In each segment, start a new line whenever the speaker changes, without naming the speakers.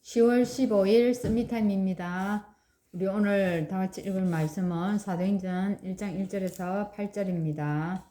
10월 15일 썸미타임입니다. 우리 오늘 다 같이 읽을 말씀은 사도행전 1장 1절에서 8절입니다.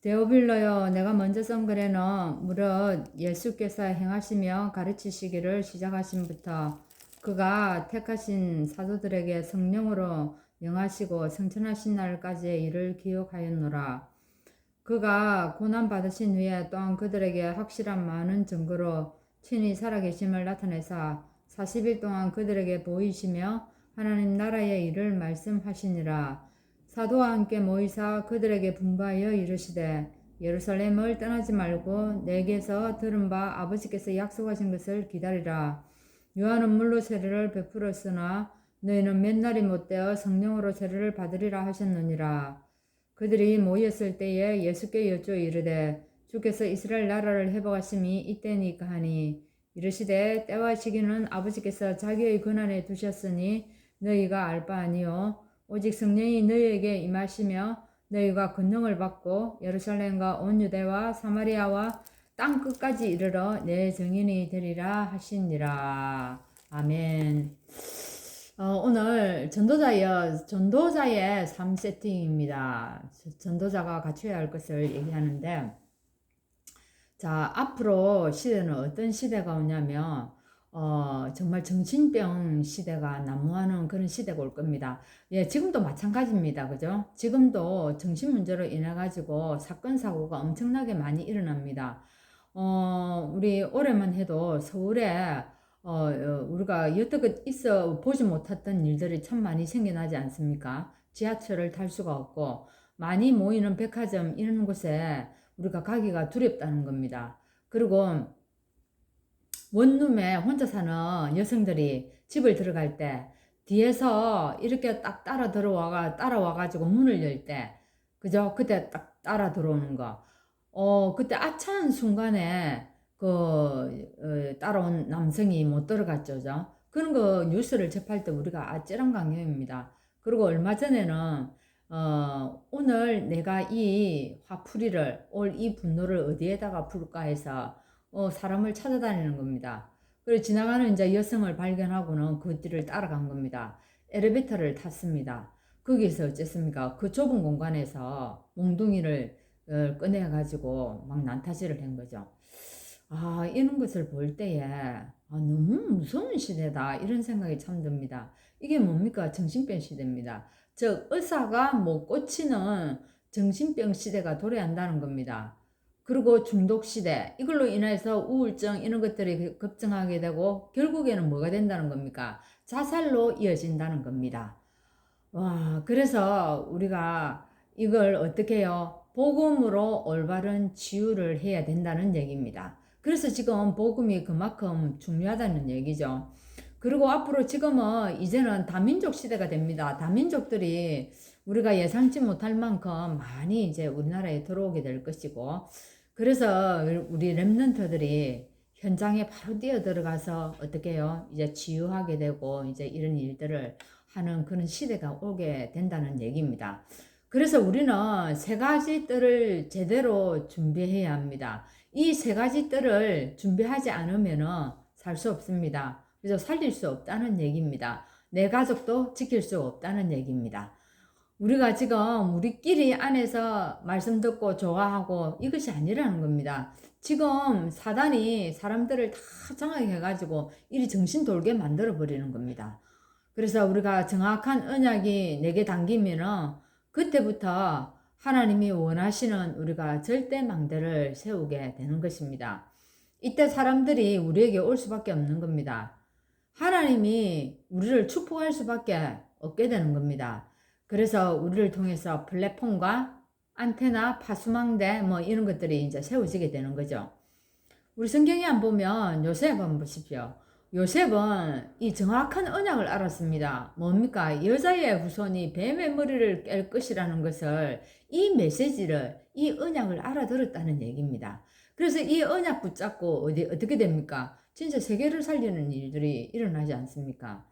데오빌러여, 내가 먼저 쓴 글에는 무릇 예수께서 행하시며 가르치시기를 시작하심부터 그가 택하신 사도들에게 성령으로 명하시고 성천하신 날까지의 일을 기억하였노라. 그가 고난받으신 후에 또한 그들에게 확실한 많은 증거로 친히 살아계심을 나타내사 40일 동안 그들에게 보이시며 하나님 나라의 일을 말씀하시니라. 사도와 함께 모이사 그들에게 분부하여 이르시되 예루살렘을 떠나지 말고 내게서 들은 바 아버지께서 약속하신 것을 기다리라. 요한은 물로 세례를 베풀었으나 너희는 몇 날이 못되어 성령으로 세례를 받으리라 하셨느니라. 그들이 모였을 때에 예수께 여쭈어 이르되 주께서 이스라엘 나라를 회복하심이 이때니까 하니 이르시되 때와 시기는 아버지께서 자기의 권한에 두셨으니 너희가 알 바 아니요 오직 성령이 너희에게 임하시며 너희가 권능을 받고 예루살렘과 온 유대와 사마리아와 땅 끝까지 이르러 내 증인이 되리라 하시니라. 아멘. 오늘 전도자의 삶 세팅입니다. 전도자가 갖춰야 할 것을 얘기하는데, 자, 앞으로 시대는 어떤 시대가 오냐면, 정말 정신병 시대가 난무하는 그런 시대가 올 겁니다. 예, 지금도 마찬가지입니다. 그죠? 지금도 정신 문제로 인해가지고 사건, 사고가 엄청나게 많이 일어납니다. 우리 올해만 해도 서울에 우리가 여태껏 있어 보지 못했던 일들이 참 많이 생겨나지 않습니까? 지하철을 탈 수가 없고 많이 모이는 백화점 이런 곳에 우리가 가기가 두렵다는 겁니다. 그리고 원룸에 혼자 사는 여성들이 집을 들어갈 때 뒤에서 이렇게 딱 따라와가지고 문을 열 때, 그죠? 그때 딱 따라 들어오는 거. 그때 아차한 순간에 따라온 남성이 못 들어갔죠. 그런 거 뉴스를 접할 때 우리가 아찔한 광경입니다. 그리고 얼마 전에는 오늘 내가 이 화풀이를, 올 이 분노를 어디에다가 풀까 해서 사람을 찾아다니는 겁니다. 그리고 지나가는 이제 여성을 발견하고는 그 뒤를 따라간 겁니다. 엘리베이터를 탔습니다. 거기서 어쨌습니까? 그 좁은 공간에서 몽둥이를 꺼내가지고 막 난타질을 한 거죠. 아, 이런 것을 볼 때에 너무 무서운 시대다 이런 생각이 참 듭니다. 이게 뭡니까? 정신병 시대입니다. 즉 의사가 못 고치는 정신병 시대가 도래한다는 겁니다. 그리고 중독 시대, 이걸로 인해서 우울증 이런 것들이 급증하게 되고 결국에는 뭐가 된다는 겁니까? 자살로 이어진다는 겁니다. 와, 그래서 우리가 이걸 어떻게 해요? 복음으로 올바른 치유를 해야 된다는 얘기입니다. 그래서 지금 복음이 그만큼 중요하다는 얘기죠. 그리고 앞으로 지금은 이제는 다민족 시대가 됩니다. 다민족들이 우리가 예상치 못할 만큼 많이 이제 우리나라에 들어오게 될 것이고, 그래서 우리 렘넌트들이 현장에 바로 뛰어 들어가서 어떻게 해요? 이제 치유하게 되고 이제 이런 일들을 하는 그런 시대가 오게 된다는 얘기입니다. 그래서 우리는 세 가지 뜰을 제대로 준비해야 합니다. 이 세 가지 뜰을 준비하지 않으면 살 수 없습니다. 그래서 살릴 수 없다는 얘기입니다. 내 가족도 지킬 수 없다는 얘기입니다. 우리가 지금 우리끼리 안에서 말씀 듣고 좋아하고 이것이 아니라는 겁니다. 지금 사단이 사람들을 다 장악해가지고 이리 정신 돌게 만들어 버리는 겁니다. 그래서 우리가 정확한 언약이 내게 당기면은 그때부터 하나님이 원하시는 우리가 절대 망대를 세우게 되는 것입니다. 이때 사람들이 우리에게 올 수밖에 없는 겁니다. 하나님이 우리를 축복할 수밖에 없게 되는 겁니다. 그래서 우리를 통해서 플랫폼과 안테나, 파수망대 뭐 이런 것들이 이제 세워지게 되는 거죠. 우리 성경에 한 보면 요셉 한번 보십시오. 요셉은 이 정확한 언약을 알았습니다. 뭡니까? 여자의 후손이 뱀의 머리를 깰 것이라는 것을, 이 메시지를, 이 언약을 알아들었다는 얘기입니다. 그래서 이 언약 붙잡고 어떻게 됩니까? 진짜 세계를 살리는 일들이 일어나지 않습니까?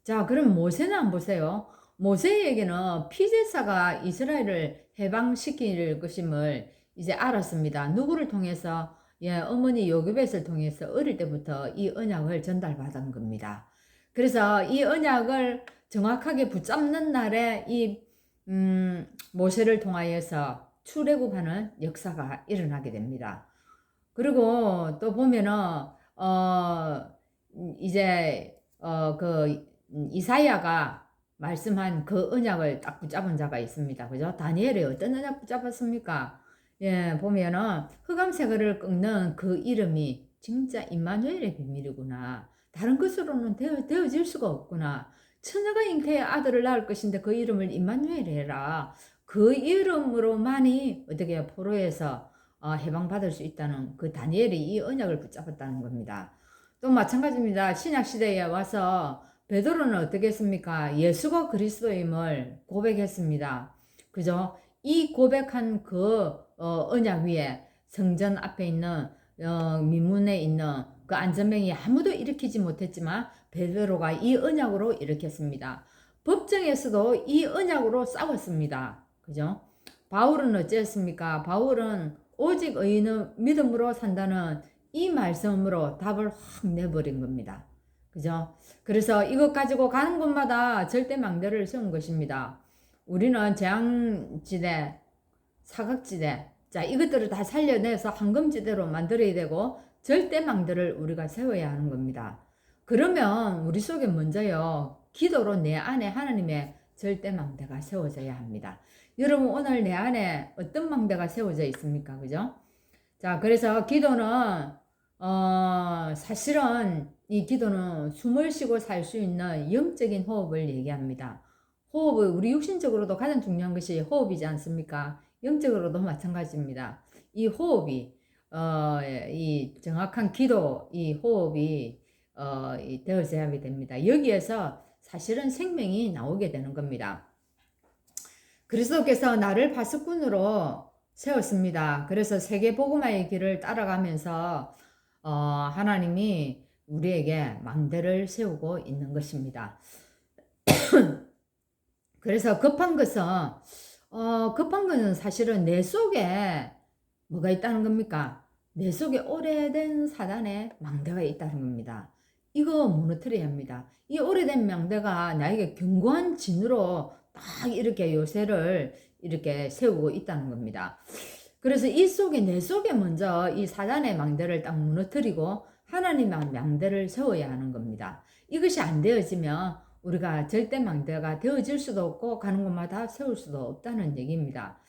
자, 그럼 모세는 안 보세요. 모세에게는 피제사가 이스라엘을 해방시킬 것임을 이제 알았습니다. 누구를 통해서? 예, 어머니 요괴뱃을 통해서 어릴 때부터 이 언약을 전달받은 겁니다. 그래서 이 언약을 정확하게 붙잡는 날에 이 모세를 통하여서 출애굽하는 역사가 일어나게 됩니다. 그리고 또 보면은 이제 그 이사야가 말씀한 그 언약을 딱 붙잡은 자가 있습니다. 그죠? 다니엘이 어떤 언약 붙잡았습니까? 예, 보면은 흑암색을 꺾는 그 이름이 진짜 임마누엘의 비밀이구나. 다른 것으로는 되어질 수가 없구나. 처녀가 잉태의 아들을 낳을 것인데 그 이름을 임마누엘 해라. 그 이름으로만이 어떻게 포로에서 해방받을 수 있다는 그 다니엘이 이 언약을 붙잡았다는 겁니다. 또 마찬가지입니다. 신약 시대에 와서 베드로는 어떻게 했습니까? 예수가 그리스도임을 고백했습니다. 그죠? 이 고백한 그 언약 위에 성전 앞에 있는 민문에 있는 그 안전병이 아무도 일으키지 못했지만 베드로가 이 언약으로 일으켰습니다. 법정에서도 이 언약으로 싸웠습니다. 그죠? 바울은 어찌했습니까? 바울은 오직 의인은 믿음으로 산다는 이 말씀으로 답을 확 내버린 겁니다. 그죠? 그래서 이것 가지고 가는 곳마다 절대 망대를 세운 것입니다. 우리는 재앙지대, 사각지대, 자, 이것들을 다 살려내서 황금지대로 만들어야 되고 절대 망대를 우리가 세워야 하는 겁니다. 그러면 우리 속에 먼저요, 기도로 내 안에 하나님의 절대 망대가 세워져야 합니다. 여러분, 오늘 내 안에 어떤 망대가 세워져 있습니까? 그죠? 자, 그래서 기도는 사실은 이 기도는 숨을 쉬고 살 수 있는 영적인 호흡을 얘기합니다. 호흡을 우리 육신적으로도 가장 중요한 것이 호흡이지 않습니까? 영적으로도 마찬가지입니다. 이 호흡이 이 정확한 기도 이 호흡이 되어져야 됩니다. 여기에서 사실은 생명이 나오게 되는 겁니다. 그리스도께서 나를 파수꾼으로 세웠습니다. 그래서 세계 복음화의 길을 따라가면서 하나님이 우리에게 망대를 세우고 있는 것입니다. 그래서 급한 것은 사실은 내 속에 뭐가 있다는 겁니까? 내 속에 오래된 사단의 망대가 있다는 겁니다. 이거 무너뜨려야 합니다. 이 오래된 망대가 나에게 견고한 진으로 딱 이렇게 요새를 이렇게 세우고 있다는 겁니다. 그래서 이 속에 내 속에 먼저 이 사단의 망대를 딱 무너뜨리고 하나님의 망대를 세워야 하는 겁니다. 이것이 안 되어지면 우리가 절대 망대가 되어질 수도 없고 가는 곳마다 세울 수도 없다는 얘기입니다.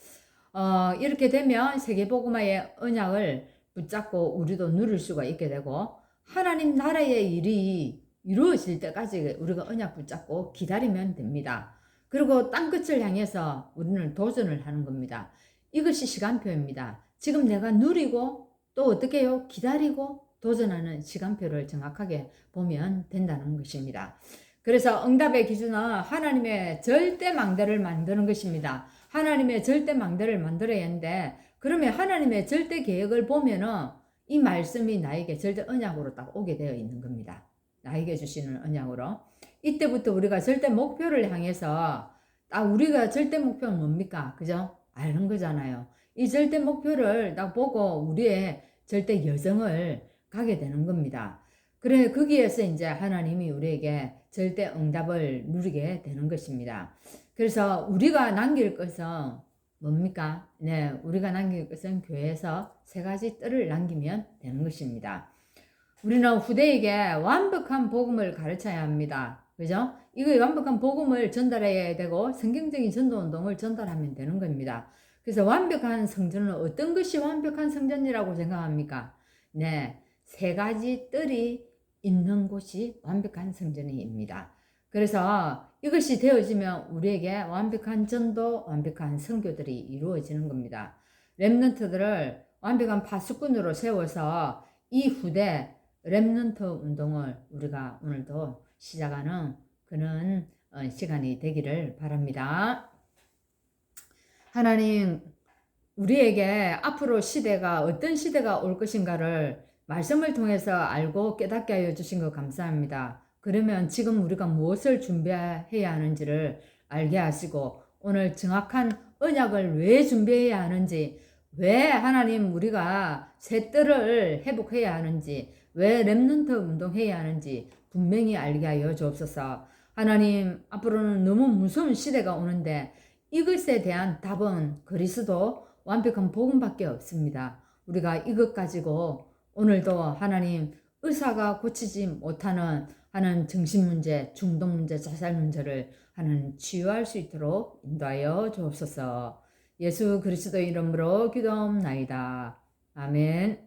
이렇게 되면 세계복음화의 언약을 붙잡고 우리도 누릴 수가 있게 되고 하나님 나라의 일이 이루어질 때까지 우리가 언약 붙잡고 기다리면 됩니다. 그리고 땅끝을 향해서 우리는 도전을 하는 겁니다. 이것이 시간표입니다. 지금 내가 누리고 또 어떻게 해요? 기다리고 도전하는 시간표를 정확하게 보면 된다는 것입니다. 그래서 응답의 기준은 하나님의 절대 망대를 만드는 것입니다. 하나님의 절대 망대를 만들어야 하는데 그러면 하나님의 절대 계획을 보면은 이 말씀이 나에게 절대 언약으로 딱 오게 되어 있는 겁니다. 나에게 주시는 언약으로. 이때부터 우리가 절대 목표를 향해서 딱 우리가 절대 목표는 뭡니까? 그죠? 아는 거잖아요. 이 절대 목표를 딱 보고 우리의 절대 여정을 가게 되는 겁니다. 그래, 거기에서 이제 하나님이 우리에게 절대 응답을 누리게 되는 것입니다. 그래서 우리가 남길 것은 뭡니까? 네, 우리가 남길 것은 교회에서 세 가지 뜰을 남기면 되는 것입니다. 우리는 후대에게 완벽한 복음을 가르쳐야 합니다. 그죠? 이거 완벽한 복음을 전달해야 되고 성경적인 전도운동을 전달하면 되는 겁니다. 그래서 완벽한 성전은 어떤 것이 완벽한 성전이라고 생각합니까? 네, 세 가지 뜰이 있는 곳이 완벽한 성전입니다. 그래서 이것이 되어지면 우리에게 완벽한 전도, 완벽한 선교들이 이루어지는 겁니다. 렘넌트들을 완벽한 파수꾼으로 세워서 이 후대 렘넌트 운동을 우리가 오늘도 시작하는 그런 시간이 되기를 바랍니다. 하나님, 우리에게 앞으로 시대가 어떤 시대가 올 것인가를 말씀을 통해서 알고 깨닫게 하여 주신 것 감사합니다. 그러면 지금 우리가 무엇을 준비해야 하는지를 알게 하시고 오늘 정확한 언약을 왜 준비해야 하는지 왜 하나님 우리가 새 뜰을 회복해야 하는지, 왜 렘넌트 운동해야 하는지 분명히 알게 하여 주옵소서. 하나님, 앞으로는 너무 무서운 시대가 오는데 이것에 대한 답은 그리스도 완벽한 복음밖에 없습니다. 우리가 이것 가지고 오늘도 하나님 의사가 고치지 못하는 하는 정신문제, 중독문제, 자살문제를 하나님 치유할 수 있도록 인도하여 주옵소서. 예수 그리스도 이름으로 기도하옵나이다. 아멘.